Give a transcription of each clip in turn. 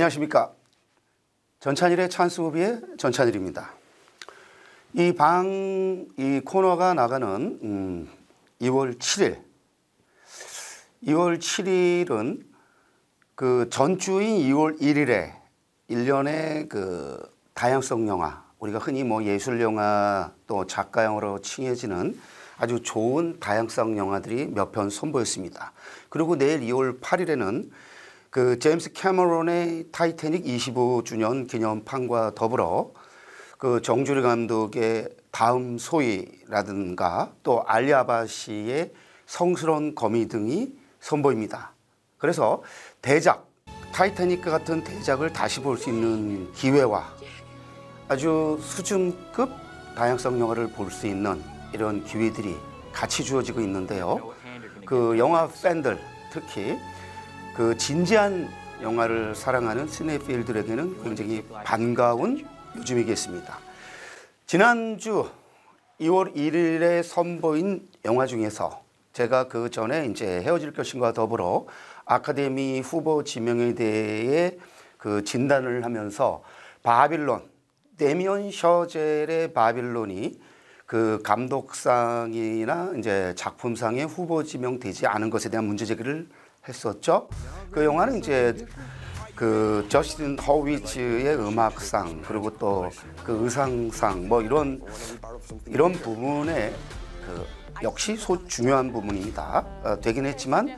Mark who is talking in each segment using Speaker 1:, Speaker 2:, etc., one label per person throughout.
Speaker 1: 안녕하십니까. 전찬일의 찬스무비의 전찬일입니다. 이 코너가 나가는 2월 7일. 2월 7일은 그 전주인 2월 1일에 1년의 그 다양성 영화, 우리가 흔히 뭐 예술영화 또 작가영화로 칭해지는 아주 좋은 다양성 영화들이 몇 편 선보였습니다. 그리고 내일 2월 8일에는 그 제임스 캐머런의 타이타닉 25주년 기념판과 더불어 그 정주리 감독의 다음 소위라든가 또 알리 아바시의 성스러운 거미 등이 선보입니다. 그래서 대작, 타이타닉과 같은 대작을 다시 볼 수 있는 기회와 아주 수준급 다양성 영화를 볼 수 있는 이런 기회들이 같이 주어지고 있는데요. 그 영화 팬들, 특히 그 진지한 영화를 사랑하는 시네필들에게는 굉장히 반가운 요즘이겠습니다. 지난주 2월 1일에 선보인 영화 중에서 제가 그 전에 이제 헤어질 것인과 더불어 아카데미 후보 지명에 대해 그 진단을 하면서 바빌론, 데미언 셔젤의 바빌론이 그 감독상이나 이제 작품상에 후보 지명되지 않은 것에 대한 문제 제기를 했었죠. 그 영화는 이제 그 저스틴 허위츠의 음악상 그리고 또 그 의상상 뭐 이런 부분에 그 역시 중요한 부분입니다. 되긴 했지만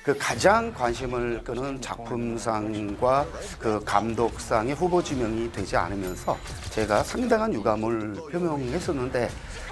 Speaker 1: 그 가장 관심을 끄는 작품상과 그 감독상의 후보 지명이 되지 않으면서 제가 상당한 유감을 표명했었는데,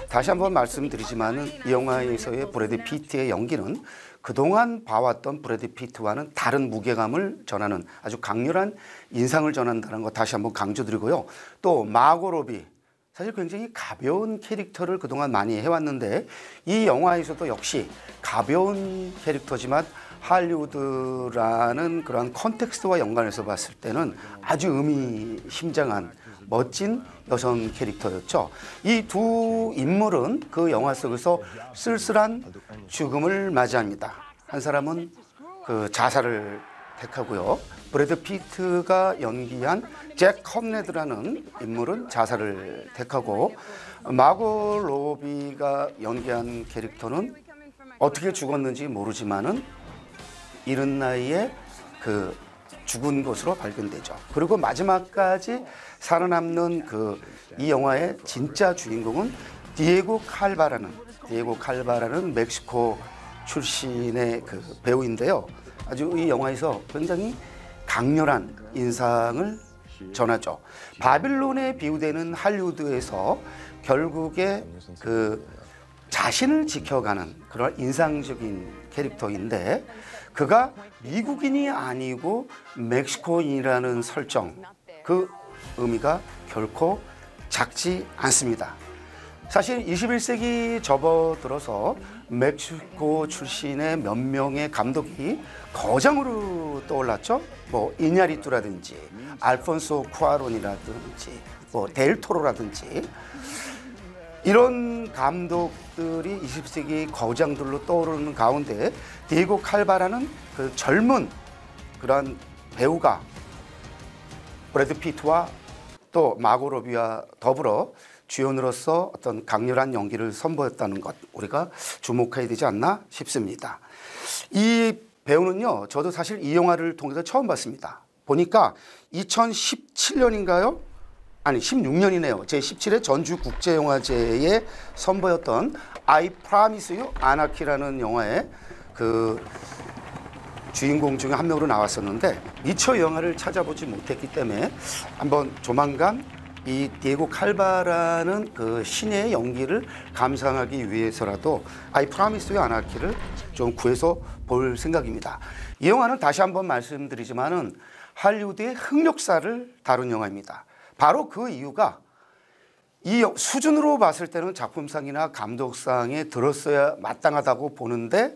Speaker 1: 다시 한번 말씀드리지만은 이 영화에서의 브래드 피트의 연기는 그동안 봐왔던 브래드 피트와는 다른 무게감을 전하는 아주 강렬한 인상을 전한다는 거 다시 한번 강조드리고요. 또 마고 로비, 사실 굉장히 가벼운 캐릭터를 그동안 많이 해왔는데 이 영화에서도 역시 가벼운 캐릭터지만 할리우드라는 그런 컨텍스트와 연관해서 봤을 때는 아주 의미심장한 멋진 여성 캐릭터였죠. 이 두 인물은 그 영화 속에서 쓸쓸한 죽음을 맞이합니다. 한 사람은 그 자살을 택하고요. 브래드 피트가 연기한 잭 컵레드라는 인물은 자살을 택하고, 마고 로비가 연기한 캐릭터는 어떻게 죽었는지 모르지만은 이른 나이에 그 죽은 것으로 발견되죠. 그리고 마지막까지 살아남는 그 이 영화의 진짜 주인공은 디에고 칼바라는 멕시코 출신의 그 배우인데요. 아주 이 영화에서 굉장히 강렬한 인상을 전하죠. 바빌론에 비유되는 할리우드에서 결국에 그 자신을 지켜가는 그런 인상적인 캐릭터인데, 그가 미국인이 아니고 멕시코인이라는 설정, 그 의미가 결코 작지 않습니다. 사실 21세기 접어들어서 멕시코 출신의 몇 명의 감독이 거장으로 떠올랐죠. 뭐 이냐리투라든지 알폰소 쿠아론이라든지 뭐 델토로라든지 이런 감독들이 20세기 거장들로 떠오르는 가운데 디에고 칼바라는 그 젊은 그런 배우가 브래드 피트와 또 마고 로비와 더불어 주연으로서 어떤 강렬한 연기를 선보였다는 것, 우리가 주목해야 되지 않나 싶습니다. 이 배우는요, 저도 사실 이 영화를 통해서 처음 봤습니다. 보니까 2017년인가요? 아니 16년이네요. 제17회 전주국제영화제에 선보였던 I Promise You Anarchy라는 영화에 그 주인공 중에 한 명으로 나왔었는데 미처 영화를 찾아보지 못했기 때문에 한번 조만간 이 디에고 칼바라는 그 신의 연기를 감상하기 위해서라도 I Promise You Anarchy를 좀 구해서 볼 생각입니다. 이 영화는 다시 한번 말씀드리지만은 할리우드의 흑역사를 다룬 영화입니다. 바로 그 이유가 이 수준으로 봤을 때는 작품상이나 감독상에 들었어야 마땅하다고 보는데,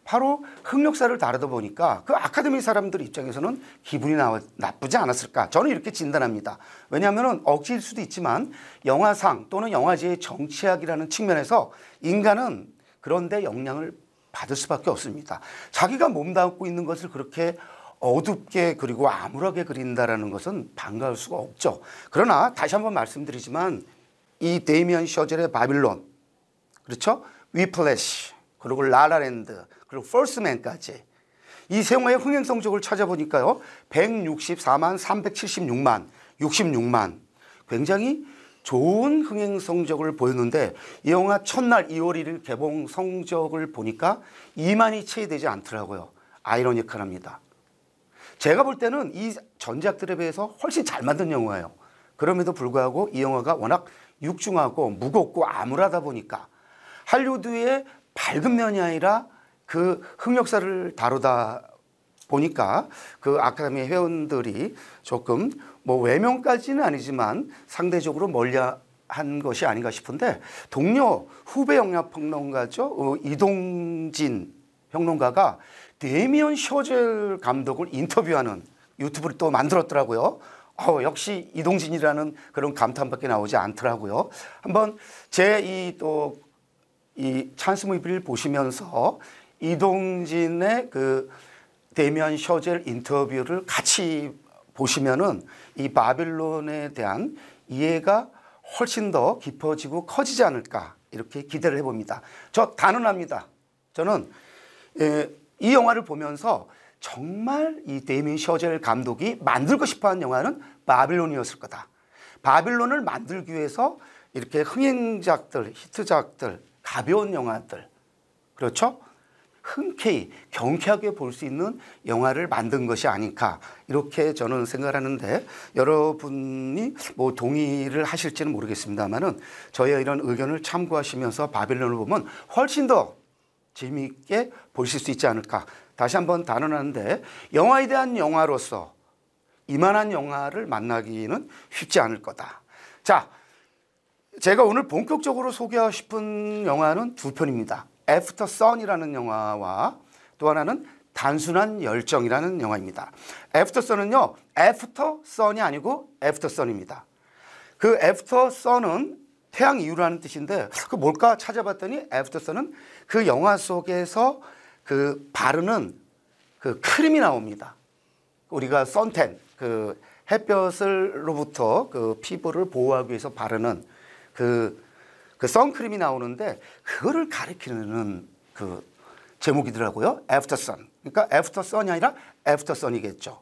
Speaker 1: 바로 흑역사를 다루다 보니까 그 아카데미 사람들 입장에서는 기분이 나쁘지 않았을까, 저는 이렇게 진단합니다. 왜냐하면 억지일 수도 있지만 영화상 또는 영화제의 정치학이라는 측면에서 인간은 그런데 영향을 받을 수밖에 없습니다. 자기가 몸담고 있는 것을 그렇게 어둡게 그리고 암울하게 그린다라는 것은 반가울 수가 없죠. 그러나 다시 한번 말씀드리지만 이 데미안 셔젤의 바빌론, 그렇죠? 위플래시, 그리고 라라랜드, 그리고 퍼스트맨까지 이 세 영화의 흥행 성적을 찾아보니까요, 164만 376만 66만 굉장히 좋은 흥행 성적을 보였는데 이 영화 첫날 2월 1일 개봉 성적을 보니까 2만이 채 되지 않더라고요. 아이러니컬합니다. 제가 볼 때는 이 전작들에 비해서 훨씬 잘 만든 영화예요. 그럼에도 불구하고 이 영화가 워낙 육중하고 무겁고 암울하다 보니까 할리우드의 밝은 면이 아니라 그 흑역사를 다루다 보니까 그 아카데미 회원들이 조금 뭐 외면까지는 아니지만 상대적으로 멀리한 것이 아닌가 싶은데, 동료 후배 영화평론가죠, 이동진 평론가가 데미안 셔젤 감독을 인터뷰하는 유튜브를 또 만들었더라고요. 역시 이동진이라는 그런 감탄밖에 나오지 않더라고요. 한번 제 이 찬스 무비를 보시면서 이동진의 그 데미안 셔젤 인터뷰를 같이 보시면은 이 바빌론에 대한 이해가 훨씬 더 깊어지고 커지지 않을까 이렇게 기대를 해봅니다. 저 단언합니다. 저는 이 영화를 보면서 정말 이 데미안 셔젤 감독이 만들고 싶어하는 영화는 바빌론이었을 거다. 바빌론을 만들기 위해서 이렇게 흥행작들, 히트작들, 가벼운 영화들, 그렇죠? 흔쾌히 경쾌하게 볼 수 있는 영화를 만든 것이 아닐까 이렇게 저는 생각을 하는데, 여러분이 뭐 동의를 하실지는 모르겠습니다만은 저의 이런 의견을 참고하시면서 바빌론을 보면 훨씬 더 재미있게 보실 수 있지 않을까. 다시 한번 단언하는데 영화에 대한 영화로서 이만한 영화를 만나기는 쉽지 않을 거다. 자, 제가 오늘 본격적으로 소개하고 싶은 영화는 두 편입니다. 애프터 선이라는 영화와 또 하나는 단순한 열정이라는 영화입니다. 애프터 선은요, 애프터 선이 아니고 애프터 선입니다. 그 애프터 선은 태양 이후라는 뜻인데 그 뭘까 찾아봤더니 애프터 선은 그 영화 속에서 그 바르는 그 크림이 나옵니다. 우리가 선텐, 그 햇볕으로부터 그 피부를 보호하기 위해서 바르는 그 선크림이 나오는데 그거를 가리키는 그 제목이더라고요. 애프터 선. 그러니까 애프터 선이 아니라 애프터 선이겠죠.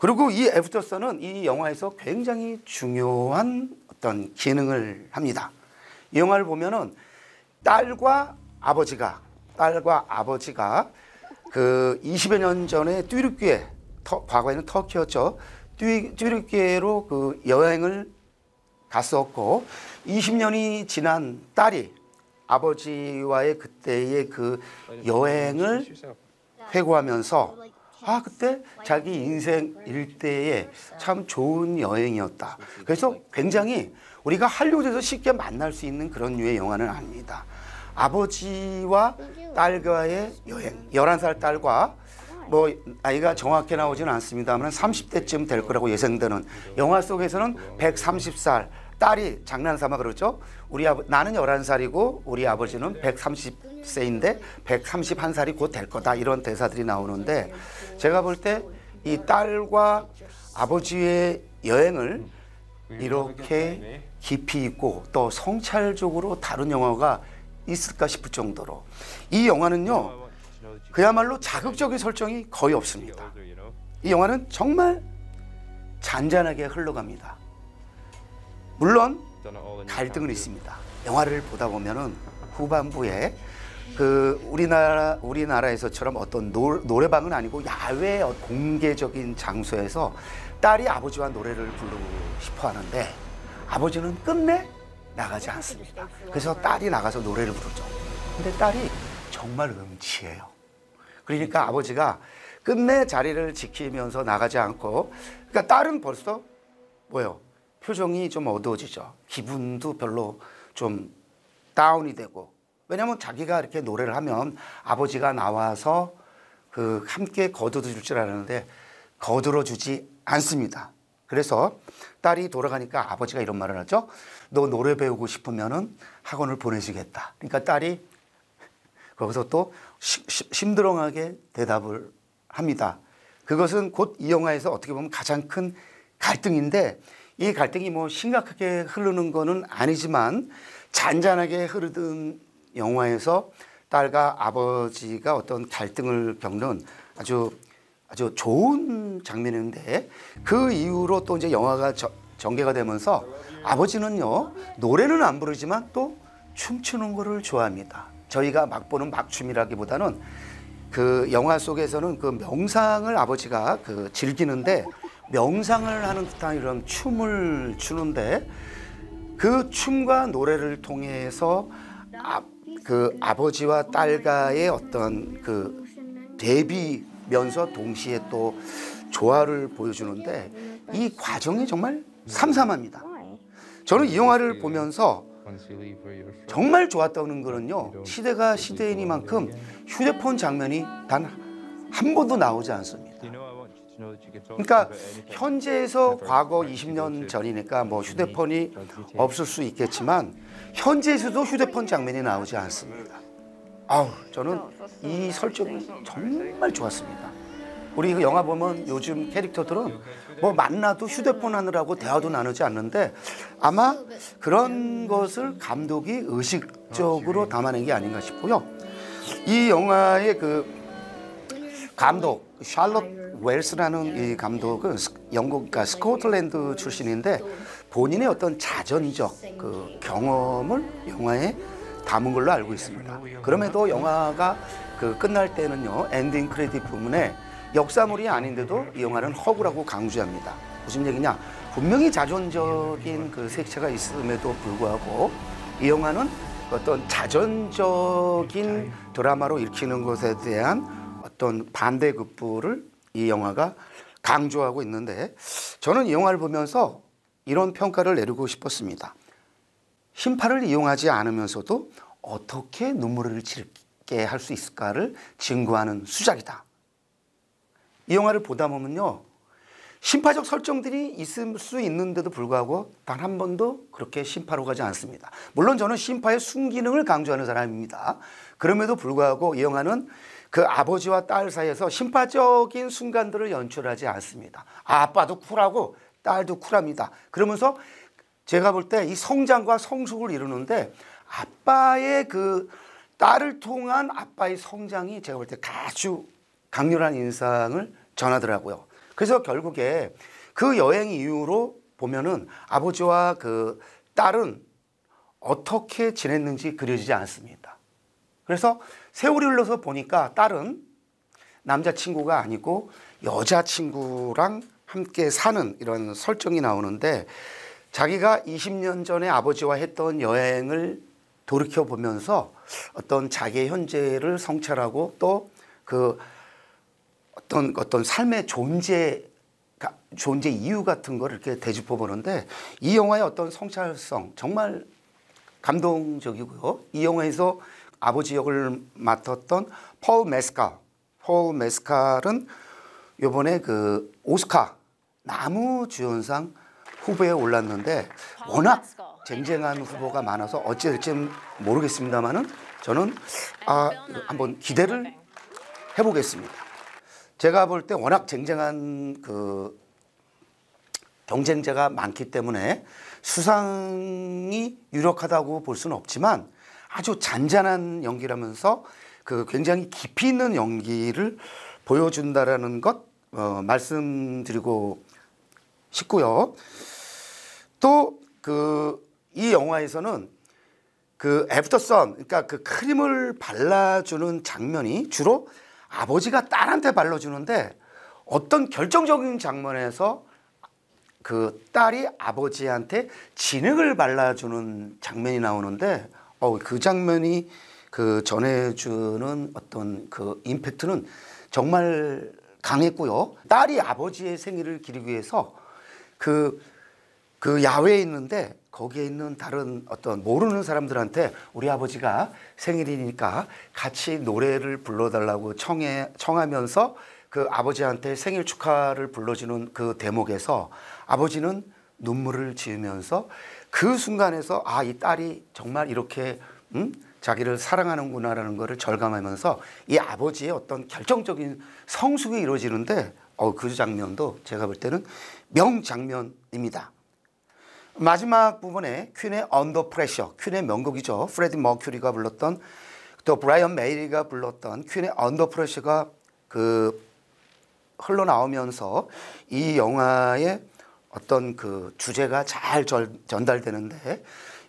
Speaker 1: 그리고 이 애프터 선은 이 영화에서 굉장히 중요한 어떤 기능을 합니다. 이 영화를 보면은 딸과 아버지가 그 20여 년 전에 뚜르키예, 과거에는 터키였죠. 뚜르키예로 그 여행을 갔었고 20년이 지난 딸이 아버지와의 그때의 그 여행을 회고하면서 그때 자기 인생 일대에 참 좋은 여행이었다. 그래서 굉장히 우리가 할리우드에서 쉽게 만날 수 있는 그런 류의 영화는 아닙니다. 아버지와 딸과의 여행, 11살 딸과 뭐 나이가 정확히 나오지는 않습니다만 30대쯤 될 거라고 예상되는, 영화 속에서는 130살 딸이 장난삼아 그러죠. 나는 11살이고 우리 아버지는 130세인데 131살이 곧 될 거다, 이런 대사들이 나오는데, 제가 볼 때 이 딸과 아버지의 여행을 이렇게 깊이 있고 또 성찰적으로 다룬 영화가 있을까 싶을 정도로 이 영화는요 그야말로 자극적인 설정이 거의 없습니다. 이 영화는 정말 잔잔하게 흘러갑니다. 물론 갈등은 있습니다. 영화를 보다 보면은 후반부에 그 우리나라에서처럼 어떤 노래방은 아니고 야외 공개적인 장소에서 딸이 아버지와 노래를 부르고 싶어 하는데 아버지는 끝내 나가지 않습니다. 그래서 딸이 나가서 노래를 부르죠. 근데 딸이 정말 음치예요. 그러니까 아버지가 끝내 자리를 지키면서 나가지 않고, 그러니까 딸은 벌써 표정이 좀 어두워지죠. 기분도 별로 좀 다운이 되고, 왜냐하면 자기가 이렇게 노래를 하면 아버지가 나와서 그 함께 거두어줄 줄 알았는데 거들어주지 않습니다. 그래서 딸이 돌아가니까 아버지가 이런 말을 하죠. 너 노래 배우고 싶으면은 학원을 보내주겠다. 그러니까 딸이 거기서 또 심드렁하게 대답을 합니다. 그것은 곧 이 영화에서 어떻게 보면 가장 큰 갈등인데 이 갈등이 뭐 심각하게 흐르는 거는 아니지만 잔잔하게 흐르던 영화에서 딸과 아버지가 어떤 갈등을 겪는 아주 좋은 장면인데 그 이후로 또 이제 영화가 전개가 되면서 아버지는요 노래는 안 부르지만 또 춤추는 거를 좋아합니다. 저희가 막 보는 막춤이라기보다는 그 영화 속에서는 그 명상을 아버지가 그 즐기는데 명상을 하는 듯한 이런 춤을 추는데 그 춤과 노래를 통해서 그 아버지와 딸과의 어떤 그 대비면서 동시에 또 조화를 보여주는데 이 과정이 정말 삼삼합니다. 저는 이 영화를 보면서 정말 좋았다는 거는요 시대가 시대이니만큼 휴대폰 장면이 단 한 번도 나오지 않습니다. 그러니까 현재에서 과거 20년 전이니까 뭐 휴대폰이 없을 수 있겠지만 현재에서도 휴대폰 장면이 나오지 않습니다. 저는 이 설정이 정말 좋았습니다. 우리 그 영화 보면 요즘 캐릭터들은 뭐 만나도 휴대폰 하느라고 대화도 나누지 않는데 아마 그런 것을 감독이 의식적으로 담아낸 게 아닌가 싶고요. 이 영화의 그 감독 샬롯 웰스라는 이 감독은 영국 그러니까 스코틀랜드 출신인데 본인의 어떤 자전적 그 경험을 영화에 담은 걸로 알고 있습니다. 그럼에도 영화가 그 끝날 때는요 엔딩 크레딧 부분에 역사물이 아닌데도 이 영화는 허구라고 강조합니다. 무슨 얘기냐? 분명히 자전적인 그 색채가 있음에도 불구하고 이 영화는 어떤 자전적인 드라마로 읽히는 것에 대한 어떤 반대급부를 이 영화가 강조하고 있는데 저는 이 영화를 보면서 이런 평가를 내리고 싶었습니다. 심파를 이용하지 않으면서도 어떻게 눈물을 짓게 할 수 있을까를 증거하는 수작이다. 이 영화를 보다 보면요 심파적 설정들이 있을 수 있는데도 불구하고 단 한 번도 그렇게 심파로 가지 않습니다. 물론 저는 심파의 순기능을 강조하는 사람입니다. 그럼에도 불구하고 이 영화는 그 아버지와 딸 사이에서 심파적인 순간들을 연출하지 않습니다. 아빠도 쿨하고 딸도 쿨합니다. 그러면서 제가 볼 때 이 성장과 성숙을 이루는데 아빠의 그 딸을 통한 아빠의 성장이 제가 볼 때 아주 강렬한 인상을 전하더라고요. 그래서 결국에 그 여행 이후로 보면은 아버지와 그 딸은 어떻게 지냈는지 그려지지 않습니다. 그래서 세월이 흘러서 보니까 딸은 남자친구가 아니고 여자친구랑 함께 사는 이런 설정이 나오는데 자기가 20년 전에 아버지와 했던 여행을 돌이켜보면서 어떤 자기의 현재를 성찰하고 또 그 어떤 삶의 존재 이유 같은 걸 이렇게 되짚어 보는데 이 영화의 어떤 성찰성 정말 감동적이고요. 이 영화에서 아버지 역을 맡았던 폴 메스칼은 이번에 그 오스카 나무주연상 후보에 올랐는데 워낙 쟁쟁한 후보가 많아서 어찌 될지 모르겠습니다만은 저는 한번 기대를 해보겠습니다. 제가 볼 때 워낙 쟁쟁한 그 경쟁자가 많기 때문에 수상이 유력하다고 볼 수는 없지만 아주 잔잔한 연기라면서 그 굉장히 깊이 있는 연기를 보여준다라는 것 말씀드리고 싶고요. 또 이 영화에서는 그 애프터 선 그러니까 그 크림을 발라주는 장면이 주로 아버지가 딸한테 발라주는데 어떤 결정적인 장면에서 그 딸이 아버지한테 진흙을 발라주는 장면이 나오는데 그 장면이 그 전해주는 어떤 그 임팩트는 정말 강했고요. 딸이 아버지의 생일을 기리기 위해서 그 야외에 있는데 거기에 있는 다른 어떤 모르는 사람들한테 우리 아버지가 생일이니까 같이 노래를 불러달라고 청하면서 그 아버지한테 생일 축하를 불러주는 그 대목에서 아버지는 눈물을 지으면서 그 순간에서 이 딸이 정말 이렇게 자기를 사랑하는구나라는 것을 절감하면서 이 아버지의 어떤 결정적인 성숙이 이루어지는데 그 장면도 제가 볼 때는 명장면입니다. 마지막 부분에 퀸의 언더 프레셔, 퀸의 명곡이죠. 프레디 머큐리가 불렀던, 또 브라이언 메이가 불렀던 퀸의 언더 프레셔가 흘러나오면서 이 영화의 어떤 그 주제가 잘 전달되는데,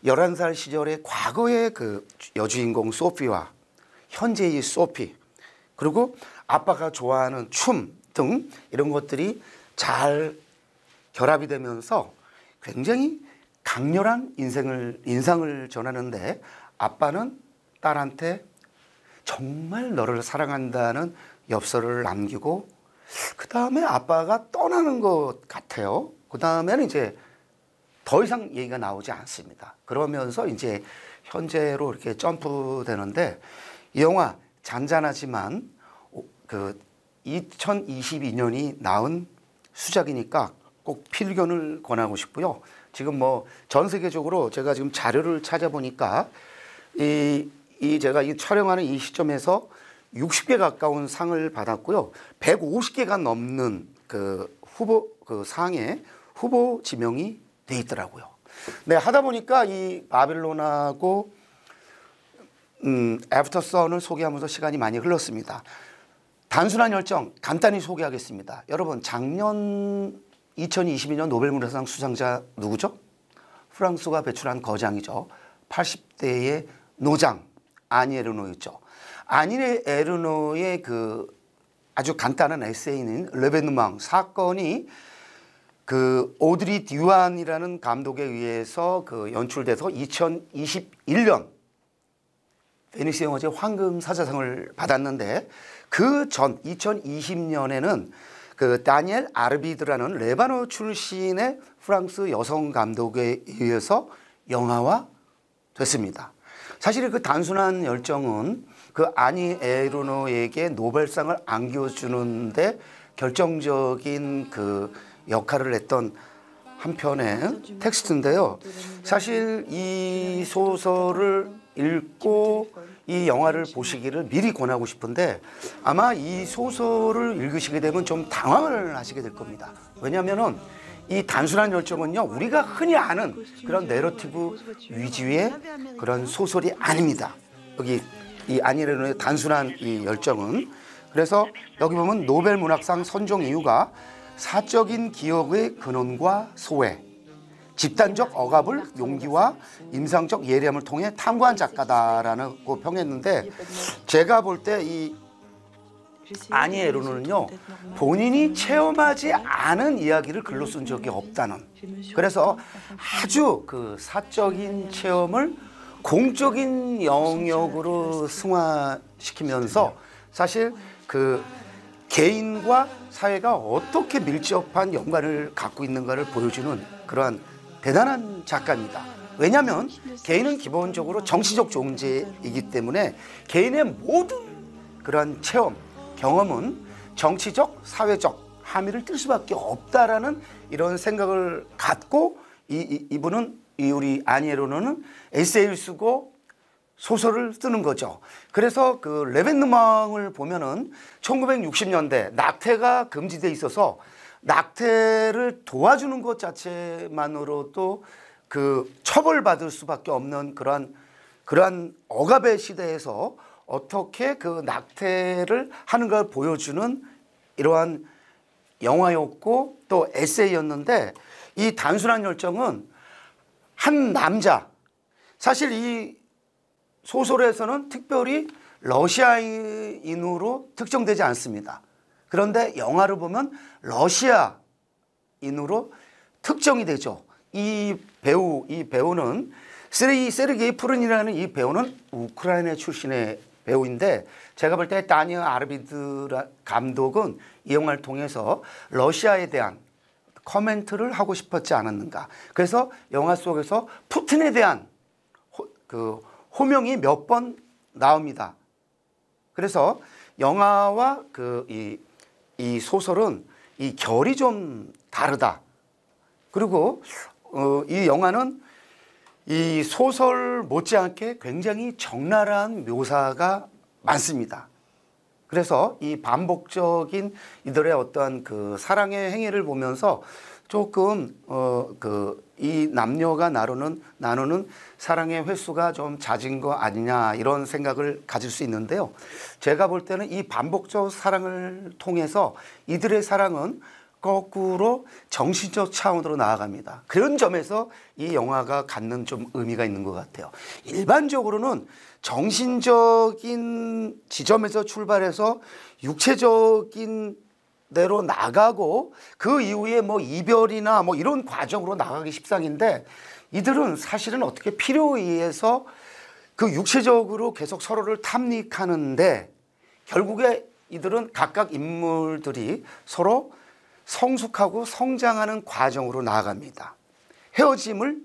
Speaker 1: 11살 시절의 과거의 그 여주인공 소피와 현재의 소피, 그리고 아빠가 좋아하는 춤 등 이런 것들이 잘 결합이 되면서 굉장히 강렬한 인상을 전하는데, 아빠는 딸한테 정말 너를 사랑한다는 엽서를 남기고 그 다음에 아빠가 떠나는 것 같아요. 그 다음에는 이제 더 이상 얘기가 나오지 않습니다. 그러면서 이제 현재로 이렇게 점프되는데, 이 영화 잔잔하지만 그 2022년이 나온 수작이니까 꼭 필견을 권하고 싶고요. 지금 뭐 전 세계적으로 제가 지금 자료를 찾아보니까 제가 이 촬영하는 이 시점에서 60개 가까운 상을 받았고요. 150개가 넘는 그 상에 후보 지명이 돼 있더라고요. 네, 하다 보니까 이 바빌론하고 애프터 선을 소개하면서 시간이 많이 흘렀습니다. 단순한 열정 간단히 소개하겠습니다. 여러분, 작년 2022년 노벨문학상 수상자 누구죠? 프랑스가 배출한 거장이죠. 80대의 노장 아니 에르노였죠. 아니 에르노의 그 아주 간단한 에세이는 르베누망 사건이 그 오드리 듀안이라는 감독에 의해서 그 연출돼서 2021년 베니스 영화제 황금 사자상을 받았는데, 그 전 2020년에는 그 다니엘 아르비드라는 레바논 출신의 프랑스 여성 감독에 의해서 영화화 됐습니다. 사실 그 단순한 열정은 그 아니 에르노에게 노벨상을 안겨주는데 결정적인 그 역할을 했던 한편의 텍스트인데요. 사실 이 소설을 읽고 이 영화를 보시기를 미리 권하고 싶은데, 아마 이 소설을 읽으시게 되면 좀 당황을 하시게 될 겁니다. 왜냐하면 이 단순한 열정은요, 우리가 흔히 아는 그런 내러티브 위주의 그런 소설이 아닙니다. 여기 이 아니 에르노의 단순한 이 열정은. 그래서 여기 보면 노벨 문학상 선정 이유가 사적인 기억의 근원과 소외, 집단적 억압을 용기와 임상적 예리함을 통해 탐구한 작가다라고 평했는데, 제가 볼 때 이 아니 에르노는요, 본인이 체험하지 않은 이야기를 글로 쓴 적이 없다는, 그래서 아주 그 사적인 체험을 공적인 영역으로 승화시키면서 사실 그 개인과 사회가 어떻게 밀접한 연관을 갖고 있는가를 보여주는 그러한 대단한 작가입니다. 왜냐하면 개인은 기본적으로 정치적 존재이기 때문에 개인의 모든 그러한 체험, 경험은 정치적, 사회적 함의를 띨 수밖에 없다라는 이런 생각을 갖고 이분은 우리 아니 에르노는 에세이를 쓰고 소설을 쓰는 거죠. 그래서 그 레베누망을 보면은 1960년대 낙태가 금지돼 있어서 낙태를 도와주는 것 자체만으로도 그 처벌받을 수밖에 없는 그러한 억압의 시대에서 어떻게 그 낙태를 하는 걸 보여주는 이러한 영화였고 또 에세이였는데, 이 단순한 열정은 한 남자, 사실 이 소설에서는 특별히 러시아인으로 특정되지 않습니다. 그런데 영화를 보면 러시아인으로 특정이 되죠. 이 배우는 세르게이 프른이라는 이 배우는 우크라이나 출신의 배우인데, 제가 볼 때 다니엘 아르비드 감독은 이 영화를 통해서 러시아에 대한 코멘트를 하고 싶었지 않았는가. 그래서 영화 속에서 푸틴에 대한 호명이 몇 번 나옵니다. 그래서 영화와 이 소설은 이 결이 좀 다르다. 그리고 이 영화는 이 소설 못지않게 굉장히 적나라한 묘사가 많습니다. 그래서 이 반복적인 이들의 어떠한 그 사랑의 행위를 보면서 조금 이 남녀가 나누는 사랑의 횟수가 좀 잦은 거 아니냐 이런 생각을 가질 수 있는데요. 제가 볼 때는 이 반복적 사랑을 통해서 이들의 사랑은 거꾸로 정신적 차원으로 나아갑니다. 그런 점에서 이 영화가 갖는 좀 의미가 있는 것 같아요. 일반적으로는 정신적인 지점에서 출발해서 육체적인 대로 나가고 그 이후에 뭐 이별이나 뭐 이런 과정으로 나가기 십상인데, 이들은 사실은 어떻게 필요에 의해서 그 육체적으로 계속 서로를 탐닉하는데, 결국에 이들은 각각 인물들이 서로 성숙하고 성장하는 과정으로 나아갑니다. 헤어짐을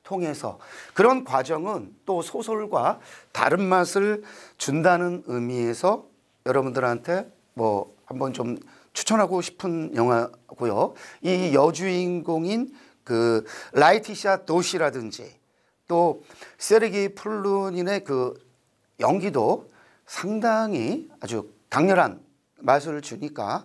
Speaker 1: 통해서. 그런 과정은 또 소설과 다른 맛을 준다는 의미에서 여러분들한테 뭐 한번 좀 추천하고 싶은 영화고요. 이 여주인공인 그 라이티샤 도시라든지 또 세르기 플루닌의 그 연기도 상당히 아주 강렬한 맛을 주니까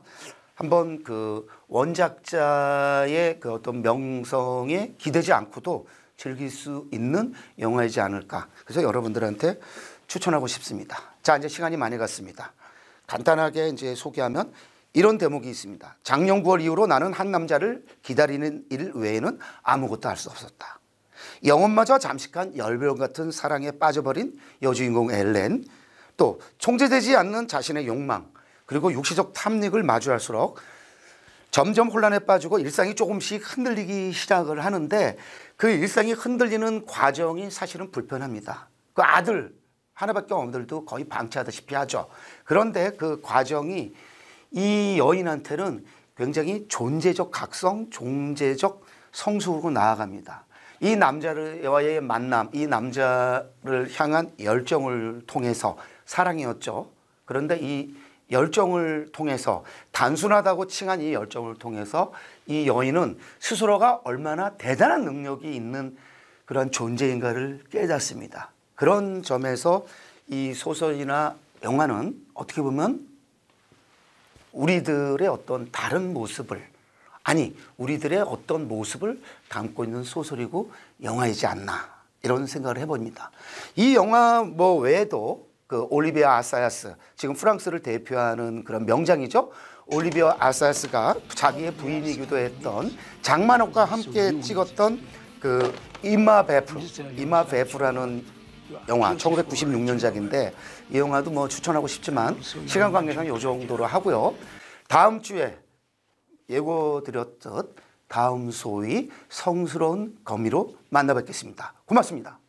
Speaker 1: 한번 그 원작자의 그 어떤 명성에 기대지 않고도 즐길 수 있는 영화이지 않을까. 그래서 여러분들한테 추천하고 싶습니다. 자, 이제 시간이 많이 갔습니다. 간단하게 이제 소개하면 이런 대목이 있습니다. 작년 9월 이후로 나는 한 남자를 기다리는 일 외에는 아무것도 할 수 없었다. 영혼마저 잠식한 열병 같은 사랑에 빠져버린 여주인공 엘렌, 또 통제되지 않는 자신의 욕망, 그리고 육시적 탐닉을 마주할수록 점점 혼란에 빠지고 일상이 조금씩 흔들리기 시작을 하는데, 그 일상이 흔들리는 과정이 사실은 불편합니다. 그 아들 하나밖에 없는들도 거의 방치하다시피 하죠. 그런데 그 과정이 이 여인한테는 굉장히 존재적 각성, 존재적 성숙으로 나아갑니다. 이 남자와의 만남, 이 남자를 향한 열정을 통해서 사랑이었죠. 그런데 이 열정을 통해서, 단순하다고 칭한 이 열정을 통해서 이 여인은 스스로가 얼마나 대단한 능력이 있는 그런 존재인가를 깨닫습니다. 그런 점에서 이 소설이나 영화는 어떻게 보면 우리들의 어떤 다른 모습을, 아니 우리들의 어떤 모습을 담고 있는 소설이고 영화이지 않나, 이런 생각을 해봅니다. 이 영화 뭐 외에도 그 올리비아 아사야스, 지금 프랑스를 대표하는 그런 명장이죠. 올리비아 아사야스가 자기의 부인이기도 했던 장만옥과 함께 찍었던 그 이마 베프라는 영화, 1996년작인데 이 영화도 뭐 추천하고 싶지만 시간 관계상 이 정도로 하고요. 다음 주에 예고드렸듯 다음 소위 성스러운 거미로 만나 뵙겠습니다. 고맙습니다.